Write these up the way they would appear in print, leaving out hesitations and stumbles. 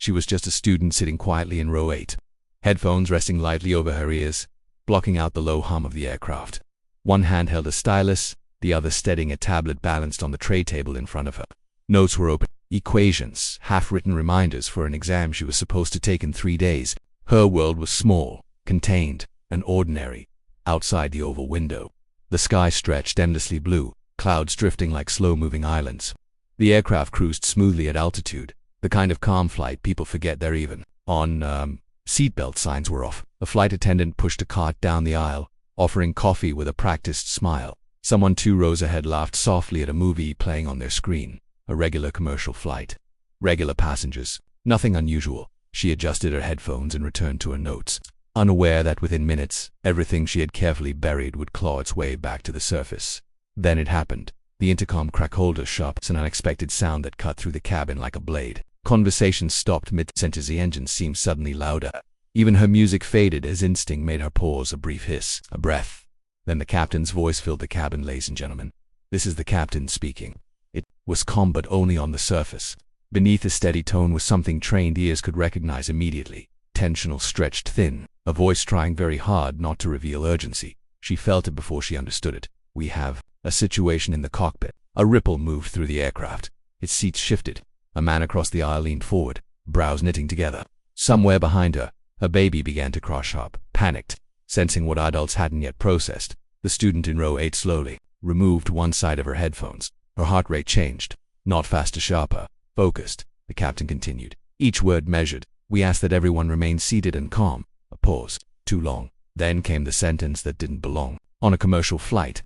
She was just a student sitting quietly in row 8, headphones resting lightly over her ears, blocking out the low hum of the aircraft. One hand held a stylus, the other steadying a tablet balanced on the tray table in front of her. Notes were open, equations, half-written reminders for an exam she was supposed to take in 3 days. Her world was small, contained, and ordinary. Outside the oval window, the sky stretched endlessly blue, clouds drifting like slow-moving islands. The aircraft cruised smoothly at altitude, the kind of calm flight people forget they're even on. Seatbelt signs were off. A flight attendant pushed a cart down the aisle, offering coffee with a practiced smile. Someone 2 rows ahead laughed softly at a movie playing on their screen. A regular commercial flight. Regular passengers. Nothing unusual. She adjusted her headphones and returned to her notes, unaware that within minutes, everything she had carefully buried would claw its way back to the surface. Then it happened. The intercom crack holder sharp, an unexpected sound that cut through the cabin like a blade. Conversation stopped mid-sentence. The engine seemed suddenly louder. Even her music faded as instinct made her pause. A brief hiss, a breath. Then the captain's voice filled the cabin. Ladies and gentlemen, this is the captain speaking. It was calm but only on the surface. Beneath the steady tone was something trained ears could recognize immediately. Tensional, stretched thin, a voice trying very hard not to reveal urgency. She felt it before she understood it. We have a situation in the cockpit. A ripple moved through the aircraft. Its seats shifted. A man across the aisle leaned forward, brows knitting together. Somewhere behind her, a baby began to cry sharp, panicked, sensing what adults hadn't yet processed. The student in row 8 slowly removed one side of her headphones. Her heart rate changed, not faster, sharper, focused. The captain continued, each word measured. We ask that everyone remain seated and calm. A pause, too long. Then came the sentence that didn't belong on a commercial flight.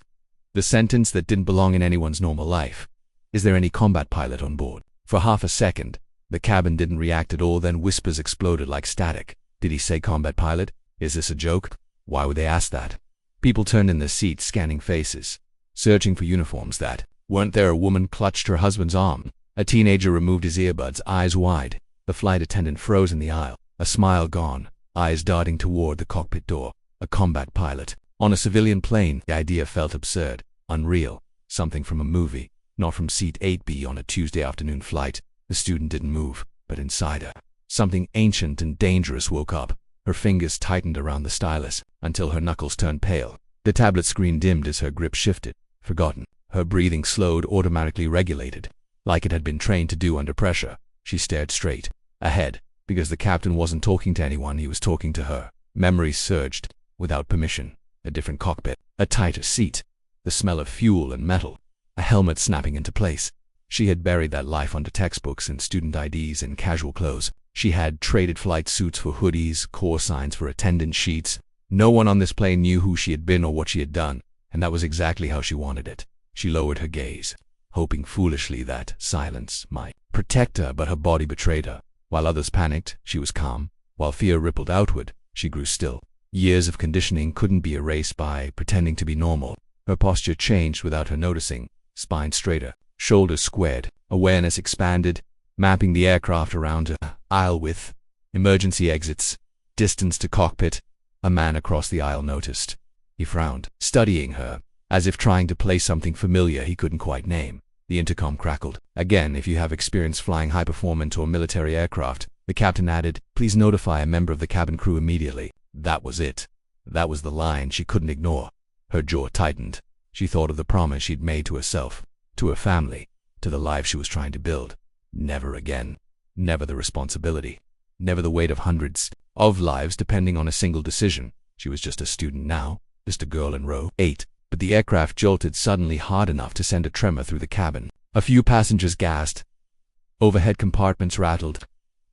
The sentence that didn't belong in anyone's normal life. Is there any combat pilot on board? For half a second, the cabin didn't react at all. Then whispers exploded like static. Did he say combat pilot? Is this a joke? Why would they ask that? People turned in their seats, scanning faces, searching for uniforms that weren't there. A woman clutched her husband's arm. A teenager removed his earbuds, eyes wide. The flight attendant froze in the aisle, a smile gone, eyes darting toward the cockpit door. A combat pilot on a civilian plane. The idea felt absurd, unreal, something from a movie. Not from seat 8B on a Tuesday afternoon flight. The student didn't move, but inside her, something ancient and dangerous woke up. Her fingers tightened around the stylus until her knuckles turned pale. The tablet screen dimmed as her grip shifted. Forgotten. Her breathing slowed, automatically regulated, like it had been trained to do under pressure. She stared straight ahead, because the captain wasn't talking to anyone, he was talking to her. Memories surged, without permission. A different cockpit, a tighter seat, the smell of fuel and metal. A helmet snapping into place. She had buried that life under textbooks and student IDs and casual clothes. She had traded flight suits for hoodies, core signs for attendance sheets. No one on this plane knew who she had been or what she had done, and that was exactly how she wanted it. She lowered her gaze, hoping foolishly that silence might protect her, but her body betrayed her. While others panicked, she was calm. While fear rippled outward, she grew still. Years of conditioning couldn't be erased by pretending to be normal. Her posture changed without her noticing. Spine straighter, shoulders squared, awareness expanded, mapping the aircraft around her. Aisle width, emergency exits, distance to cockpit. A man across the aisle noticed. He frowned, studying her, as if trying to place something familiar he couldn't quite name. The intercom crackled. Again, if you have experience flying high-performance or military aircraft, the captain added, please notify a member of the cabin crew immediately. That was it. That was the line she couldn't ignore. Her jaw tightened. She thought of the promise she'd made to herself, to her family, to the life she was trying to build. Never again. Never the responsibility. Never the weight of hundreds of lives depending on a single decision. She was just a student now, just a girl in row 8. But the aircraft jolted suddenly hard enough to send a tremor through the cabin. A few passengers gasped. Overhead compartments rattled.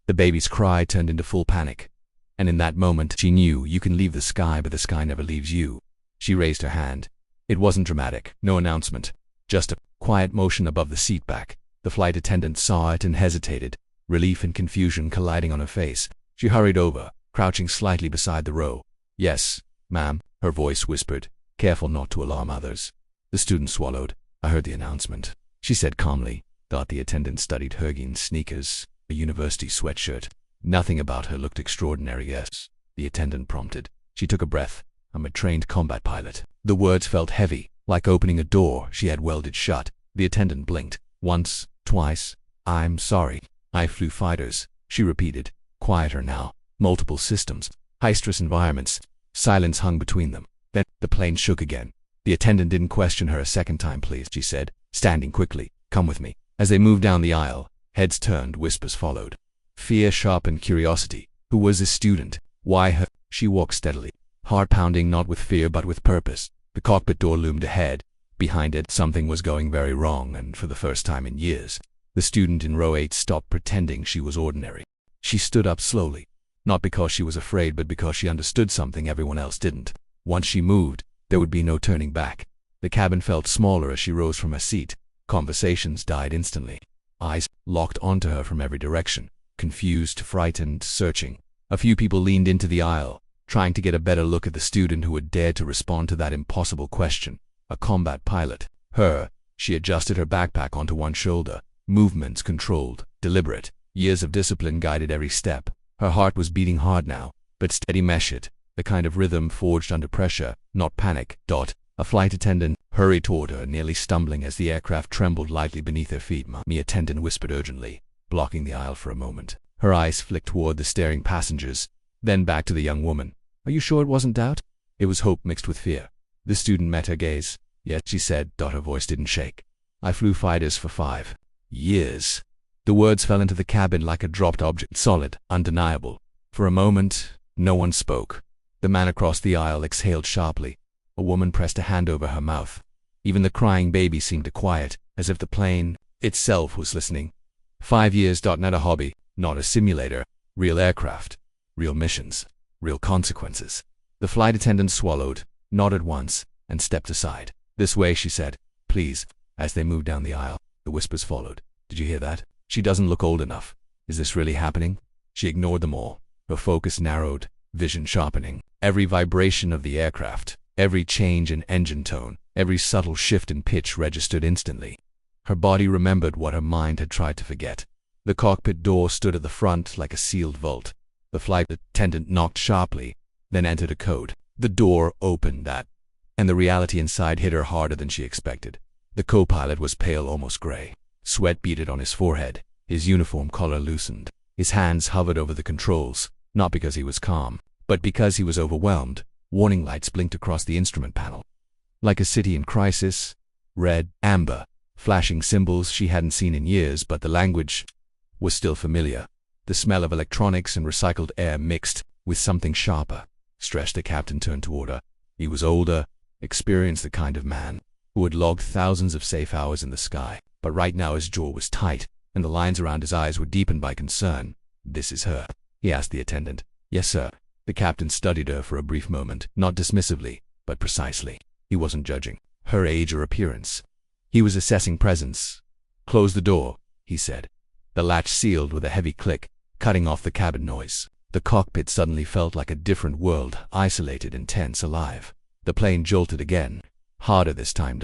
The baby's cry turned into full panic. And in that moment, she knew you can leave the sky, but the sky never leaves you. She raised her hand. It wasn't dramatic, no announcement, just a quiet motion above the seat back. The flight attendant saw it and hesitated, relief and confusion colliding on her face. She hurried over, crouching slightly beside the row. Yes, ma'am, her voice whispered, careful not to alarm others. The student swallowed. I heard the announcement, she said calmly. Thought the attendant studied Hergine sneakers, a university sweatshirt. Nothing about her looked extraordinary. Yes, the attendant prompted. She took a breath. I'm a trained combat pilot. The words felt heavy, like opening a door she had welded shut. The attendant blinked. Once, twice. I'm sorry. I flew fighters. she repeated. Quieter now. Multiple systems. High-stress environments. Silence hung between them. Then the plane shook again. The attendant didn't question her a second time. Please, she said, standing quickly. Come with me. As they moved down the aisle, heads turned, whispers followed. Fear sharpened curiosity. Who was this student? Why her? She walked steadily, heart pounding, not with fear but with purpose. The cockpit door loomed ahead. Behind it, something was going very wrong, and for the first time in years, the student in row 8 stopped pretending she was ordinary. She stood up slowly, not because she was afraid but because she understood something everyone else didn't. Once she moved, there would be no turning back. The cabin felt smaller as she rose from her seat. Conversations died instantly. Eyes locked onto her from every direction, confused, frightened, searching. A few people leaned into the aisle, trying to get a better look at the student who had dared to respond to that impossible question. A combat pilot. Her. She adjusted her backpack onto one shoulder. Movements controlled, deliberate. Years of discipline guided every step. Her heart was beating hard now, but steady, measured. The kind of rhythm forged under pressure, not panic. A flight attendant hurried toward her, nearly stumbling as the aircraft trembled lightly beneath her feet. The attendant whispered urgently, blocking the aisle for a moment. Her eyes flicked toward the staring passengers, then back to the young woman. Are you sure it wasn't doubt? It was hope mixed with fear. The student met her gaze. Yes, she said. Her voice didn't shake. I flew fighters for 5 years. The words fell into the cabin like a dropped object, solid, undeniable. For a moment, no one spoke. The man across the aisle exhaled sharply. A woman pressed a hand over her mouth. Even the crying baby seemed to quiet, as if the plane itself was listening. 5 years. Not a hobby, not a simulator. Real aircraft, real missions, real consequences. The flight attendant swallowed, nodded once, and stepped aside. This way, she said. Please. As they moved down the aisle, the whispers followed. Did you hear that? She doesn't look old enough. Is this really happening? She ignored them all. Her focus narrowed, vision sharpening. Every vibration of the aircraft, every change in engine tone, every subtle shift in pitch registered instantly. Her body remembered what her mind had tried to forget. The cockpit door stood at the front like a sealed vault. The flight attendant knocked sharply, then entered a code. The door opened and the reality inside hit her harder than she expected. The co-pilot was pale, almost gray. Sweat beaded on his forehead. His uniform collar loosened. His hands hovered over the controls, not because he was calm, but because he was overwhelmed. Warning lights blinked across the instrument panel. Like a city in crisis. Red, amber, flashing symbols she hadn't seen in years, but the language was still familiar. The smell of electronics and recycled air mixed with something sharper. Stressed, the captain turned toward her. He was older, experienced, the kind of man who had logged thousands of safe hours in the sky. But right now his jaw was tight, and the lines around his eyes were deepened by concern. This is her? He asked the attendant. Yes, sir. The captain studied her for a brief moment, not dismissively, but precisely. He wasn't judging her age or appearance. He was assessing presence. Close the door, he said. The latch sealed with a heavy click, cutting off the cabin noise. The cockpit suddenly felt like a different world, isolated, intense, alive. The plane jolted again, harder this time.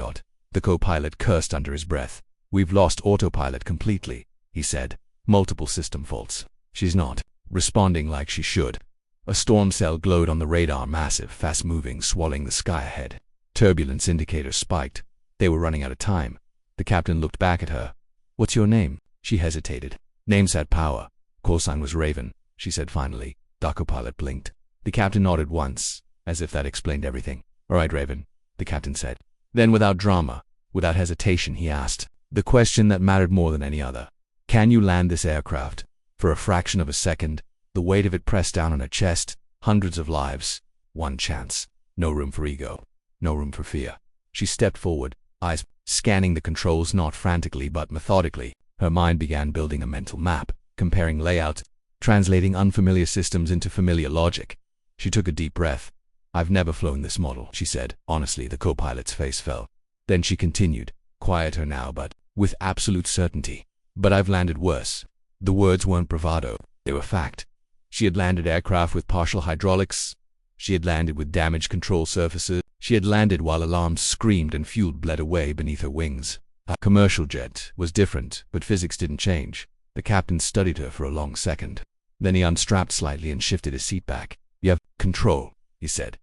The co-pilot cursed under his breath. We've lost autopilot completely, he said. Multiple system faults. She's not responding like she should. A storm cell glowed on the radar, massive, fast-moving, swallowing the sky ahead. Turbulence indicators spiked. They were running out of time. The captain looked back at her. What's your name? She hesitated. Name sat power. Call sign was Raven, she said finally. The co-pilot blinked. The captain nodded once, as if that explained everything. All right, Raven, the captain said. Then without drama, without hesitation, he asked the question that mattered more than any other. Can you land this aircraft? For a fraction of a second, the weight of it pressed down on her chest. Hundreds of lives. One chance. No room for ego. No room for fear. She stepped forward, eyes scanning the controls, not frantically but methodically. Her mind began building a mental map, comparing layouts, translating unfamiliar systems into familiar logic. She took a deep breath. I've never flown this model, she said. Honestly, the co-pilot's face fell. Then she continued, quieter now but with absolute certainty. But I've landed worse. The words weren't bravado, they were fact. She had landed aircraft with partial hydraulics. She had landed with damaged control surfaces. She had landed while alarms screamed and fuel bled away beneath her wings. A commercial jet was different, but physics didn't change. The captain studied her for a long second. Then he unstrapped slightly and shifted his seat back. You have control, he said.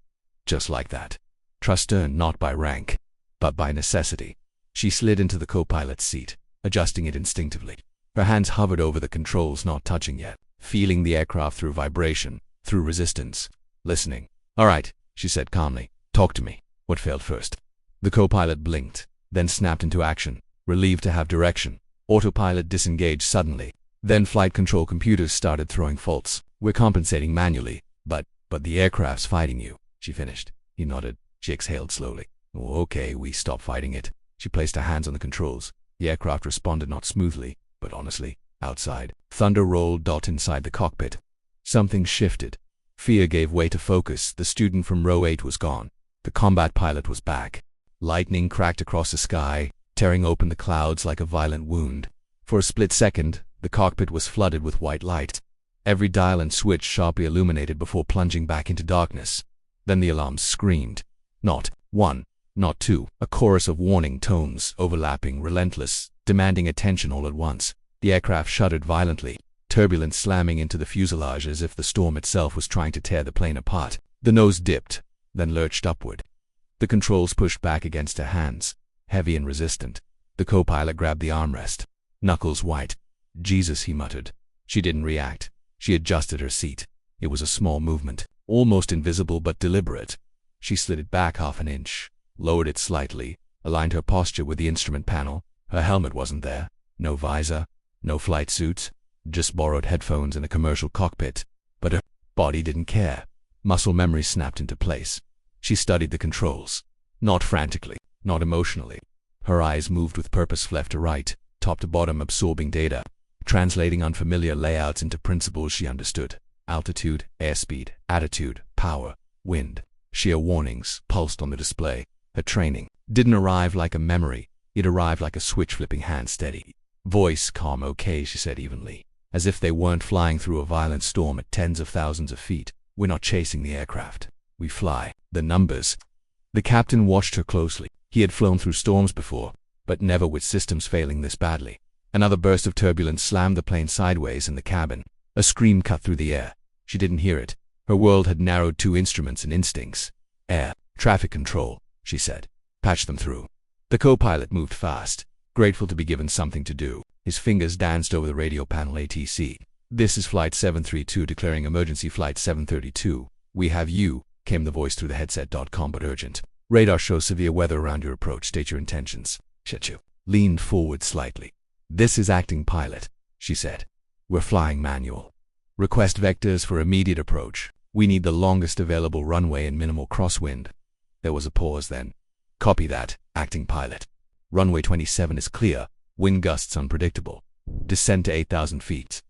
Just like that. Trust earned not by rank, but by necessity. She slid into the co-pilot's seat, adjusting it instinctively. Her hands hovered over the controls, not touching yet. feeling the aircraft through vibration, through resistance, listening. "All right," she said calmly. "Talk to me. What failed first?" The co-pilot blinked, then snapped into action, relieved to have direction. Autopilot disengaged suddenly. Then flight control computers started throwing faults. "We're compensating manually, but the aircraft's fighting you," she finished. He nodded. She exhaled slowly. "Oh, okay, we stopped fighting it." She placed her hands on the controls. The aircraft responded not smoothly, but honestly. Outside, thunder rolled inside the cockpit. Something shifted. Fear gave way to focus. The student from row 8 was gone. The combat pilot was back. Lightning cracked across the sky, tearing open the clouds like a violent wound. For a split second, the cockpit was flooded with white light. Every dial and switch sharply illuminated before plunging back into darkness. Then the alarms screamed. Not one, not two, a chorus of warning tones, overlapping, relentless, demanding attention all at once. The aircraft shuddered violently, turbulence slamming into the fuselage as if the storm itself was trying to tear the plane apart. The nose dipped, then lurched upward. The controls pushed back against her hands, heavy and resistant. The co-pilot grabbed the armrest, knuckles white. "Jesus," he muttered. She didn't react. She adjusted her seat. It was a small movement, almost invisible but deliberate. She slid it back half an inch, lowered it slightly, aligned her posture with the instrument panel. Her helmet wasn't there. No visor, no flight suits, just borrowed headphones in a commercial cockpit. But her body didn't care. Muscle memory snapped into place. She studied the controls. Not frantically, not emotionally. Her eyes moved with purpose left to right, top to bottom, absorbing data, translating unfamiliar layouts into principles she understood. Altitude, airspeed, attitude, power, wind. Sheer warnings pulsed on the display. Her training didn't arrive like a memory. It arrived like a switch-flipping hand, steady. Voice calm. "Okay," she said evenly, as if they weren't flying through a violent storm at tens of thousands of feet. "We're not chasing the aircraft. We fly." The numbers. The captain watched her closely. He had flown through storms before, but never with systems failing this badly. Another burst of turbulence slammed the plane sideways in the cabin. A scream cut through the air. She didn't hear it. Her world had narrowed to instruments and instincts. "Air traffic control," she said. "Patch them through." The co-pilot moved fast, grateful to be given something to do. His fingers danced over the radio panel. "ATC. This is Flight 732 declaring emergency Flight 732. We have you," came the voice through the headset. "Com, but urgent. Radar shows severe weather around your approach. State your intentions." Chechu leaned forward slightly. "This is acting pilot," she said. "We're flying manual. Request vectors for immediate approach. We need the longest available runway and minimal crosswind." There was a pause then. "Copy that, acting pilot. Runway 27 is clear. Wind gusts unpredictable. Descend to 8,000 feet.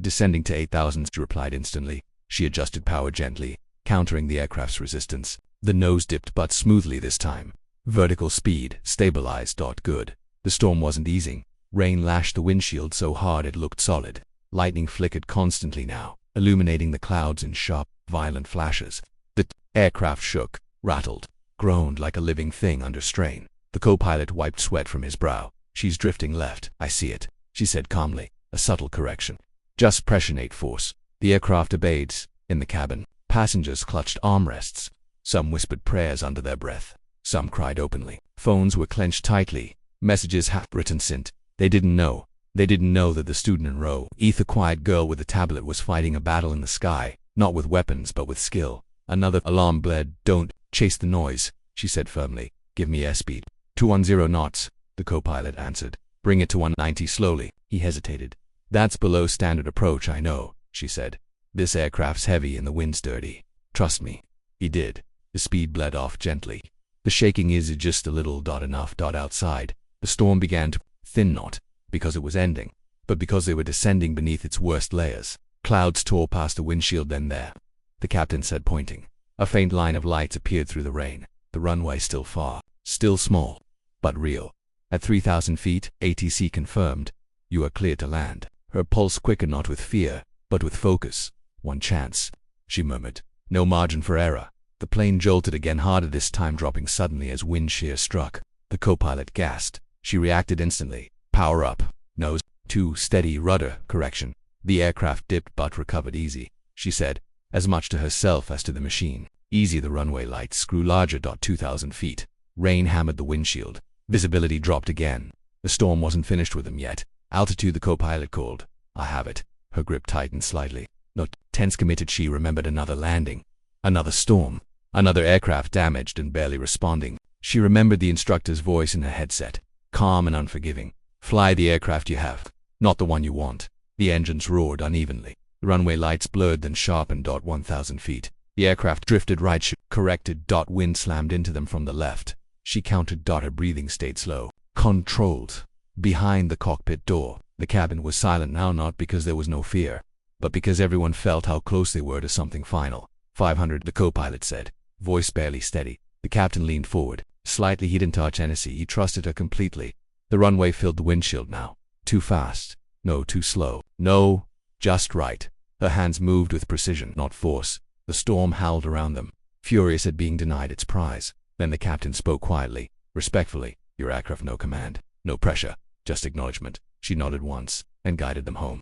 "Descending to 8,000, she replied instantly. She adjusted power gently, countering the aircraft's resistance. The nose dipped but smoothly this time. Vertical speed, stabilized. Good. The storm wasn't easing. Rain lashed the windshield so hard it looked solid. Lightning flickered constantly now, illuminating the clouds in sharp, violent flashes. The aircraft shook, rattled, groaned like a living thing under strain. The co-pilot wiped sweat from his brow. "She's drifting left. I see it," she said calmly, a subtle correction. "Just pressionate force." The aircraft obeyed. In the cabin, passengers clutched armrests. Some whispered prayers under their breath. Some cried openly. Phones were clenched tightly. Messages half-written sent. They didn't know. They didn't know that the student in row 8, the quiet girl with the tablet, was fighting a battle in the sky, not with weapons but with skill. Another alarm bled. "Don't chase the noise," she said firmly. "Give me airspeed." 210 knots, the co-pilot answered. "Bring it to 190 slowly." He hesitated. "That's below standard approach, I know," she said. "This aircraft's heavy and the wind's dirty. Trust me." He did. The speed bled off gently. "The shaking is just a little enough." Outside, the storm began to thin, not because it was ending, but because they were descending beneath its worst layers. Clouds tore past the windshield. "Then there," the captain said, pointing. A faint line of lights appeared through the rain. The runway still far, still small, but real. "At 3,000 feet, ATC confirmed. You are clear to land." Her pulse quickened, not with fear, but with focus. "One chance," she murmured. "No margin for error." The plane jolted again, harder this time, dropping suddenly as wind shear struck. The co-pilot gasped. She reacted instantly. "Power up. Nose 2 steady. Rudder correction." The aircraft dipped but recovered. "Easy," she said, as much to herself as to the machine. "Easy." The runway lights grew larger. 2,000 feet. Rain hammered the windshield. Visibility dropped again. The storm wasn't finished with them yet. "Altitude," the co-pilot called. "I have it." Her grip tightened slightly. Not tense committed, she remembered another landing. Another storm. Another aircraft damaged and barely responding. She remembered the instructor's voice in her headset. Calm and unforgiving. Fly the aircraft you have, not the one you want. The engines roared unevenly. The runway lights blurred then sharpened. 1,000 feet. The aircraft drifted right. She corrected. Wind slammed into them from the left. She counted. Her breathing stayed slow. Controlled. Behind the cockpit door. The cabin was silent now, not because there was no fear, but because everyone felt how close they were to something final. 500, the co-pilot said, voice barely steady. The captain leaned forward. Slightly, he didn't touch Hennessy. He trusted her completely. The runway filled the windshield now. Too fast. No, too slow. No, just right. Her hands moved with precision, not force. The storm howled around them, furious at being denied its prize. Then the captain spoke quietly, respectfully. Your aircraft, no command, no pressure, just acknowledgement. She nodded once and guided them home.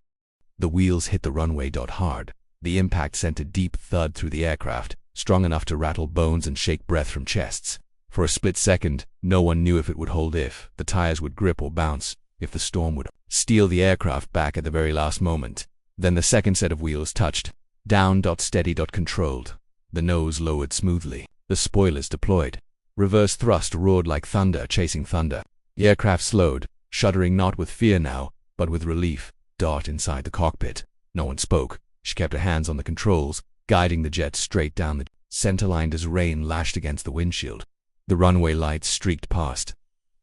The wheels hit the runway. Hard. The impact sent a deep thud through the aircraft, strong enough to rattle bones and shake breath from chests. For a split second, no one knew if it would hold, if the tires would grip or bounce, if the storm would steal the aircraft back at the very last moment. Then the second set of wheels touched. Down. Steady. Controlled. The nose lowered smoothly. The spoilers deployed. Reverse thrust roared like thunder chasing thunder. The aircraft slowed, shuddering not with fear now, but with relief. Inside the cockpit. No one spoke. She kept her hands on the controls, guiding the jet straight down the centerline as rain lashed against the windshield. The runway lights streaked past.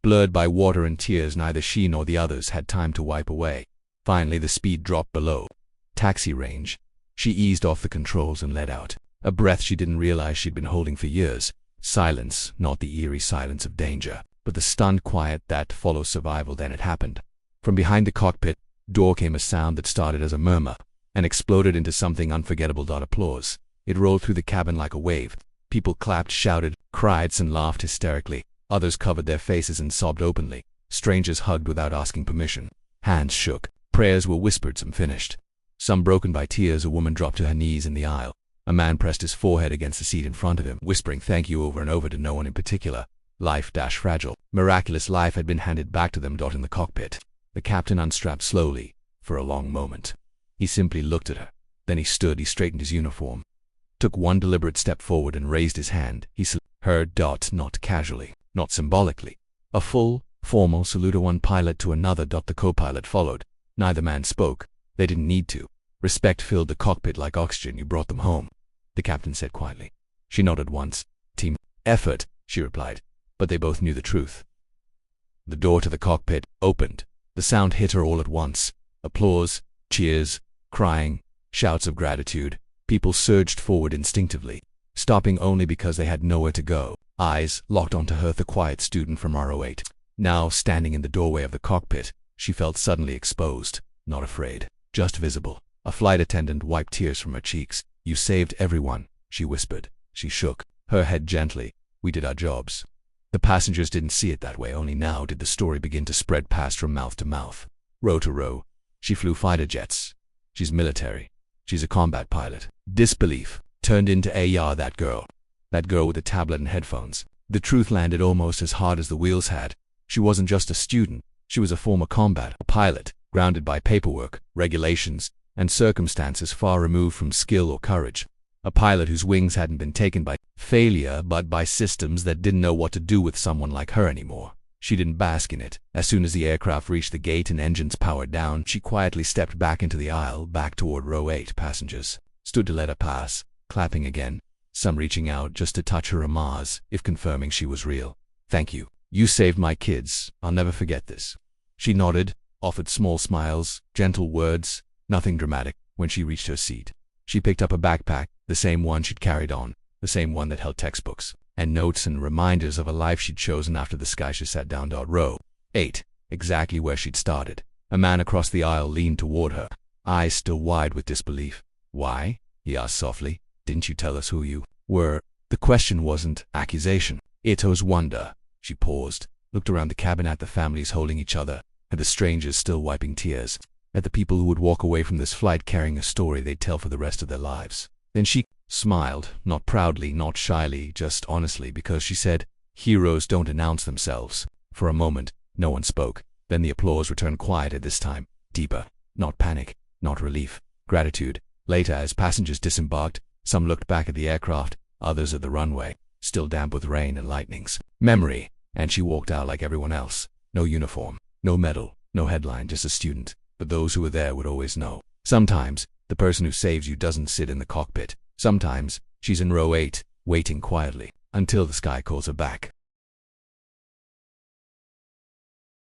Blurred by water and tears, neither she nor the others had time to wipe away. Finally, the speed dropped below taxi range. She eased off the controls and let out a breath she didn't realize she'd been holding for years. Silence, not the eerie silence of danger, but the stunned quiet that follows survival. Then it happened. From behind the cockpit door came a sound that started as a murmur and exploded into something unforgettable. Applause. It rolled through the cabin like a wave. People clapped, shouted, cried, and laughed hysterically. Others covered their faces and sobbed openly. Strangers hugged without asking permission. Hands shook. Prayers were whispered, some finished. Some broken by tears. A woman dropped to her knees in the aisle. A man pressed his forehead against the seat in front of him, whispering thank you over and over to no one in particular. Life fragile. Miraculous life had been handed back to them. In the cockpit. The captain unstrapped slowly. For a long moment, he simply looked at her. Then he stood. He straightened his uniform, took one deliberate step forward and raised his hand. He saluted her. Not casually, not symbolically. A full, formal salute. One pilot to another. The co-pilot followed. Neither man spoke. They didn't need to. Respect filled the cockpit like oxygen. You brought them home, the captain said quietly. She nodded once. Team effort, she replied. But they both knew the truth. The door to the cockpit opened. The sound hit her all at once. Applause, cheers, crying, shouts of gratitude. People surged forward instinctively, stopping only because they had nowhere to go. Eyes locked onto her, the quiet student from R08. Now standing in the doorway of the cockpit, she felt suddenly exposed, not afraid, just visible. A flight attendant wiped tears from her cheeks. You saved everyone, she whispered. She shook her head gently. We did our jobs. The passengers didn't see it that way. Only now did the story begin to spread past from mouth to mouth. Row to row. She flew fighter jets. She's military. She's a combat pilot. Disbelief turned into that girl. That girl with the tablet and headphones. The truth landed almost as hard as the wheels had. She wasn't just a student. She was a former combat pilot, grounded by paperwork, regulations, and circumstances far removed from skill or courage. A pilot whose wings hadn't been taken by failure, but by systems that didn't know what to do with someone like her anymore. She didn't bask in it. As soon as the aircraft reached the gate and engines powered down, she quietly stepped back into the aisle, back toward row 8. Passengers stood to let her pass, clapping again, some reaching out just to touch her amas, if confirming she was real. Thank you. You saved my kids. I'll never forget this. She nodded, offered small smiles, gentle words, nothing dramatic. When she reached her seat, she picked up a backpack, the same one she'd carried on, the same one that held textbooks and notes and reminders of a life she'd chosen after the sky. She sat down. Row 8, exactly where she'd started. A man across the aisle leaned toward her, eyes still wide with disbelief. Why? He asked softly. Didn't you tell us who you were? The question wasn't accusation. It was wonder. She paused, looked around the cabin at the families holding each other, at the strangers still wiping tears, at the people who would walk away from this flight carrying a story they'd tell for the rest of their lives. Then she smiled, not proudly, not shyly, just honestly, because she said, heroes don't announce themselves. For a moment, no one spoke. Then the applause returned, quiet at this time, deeper, not panic, not relief. Gratitude. Later, as passengers disembarked, some looked back at the aircraft, others at the runway, still damp with rain and lightnings. Memory. And she walked out like everyone else. No uniform, no medal, no headline, just a student. But those who were there would always know. Sometimes, the person who saves you doesn't sit in the cockpit. Sometimes, she's in row 8, waiting quietly, until the sky calls her back.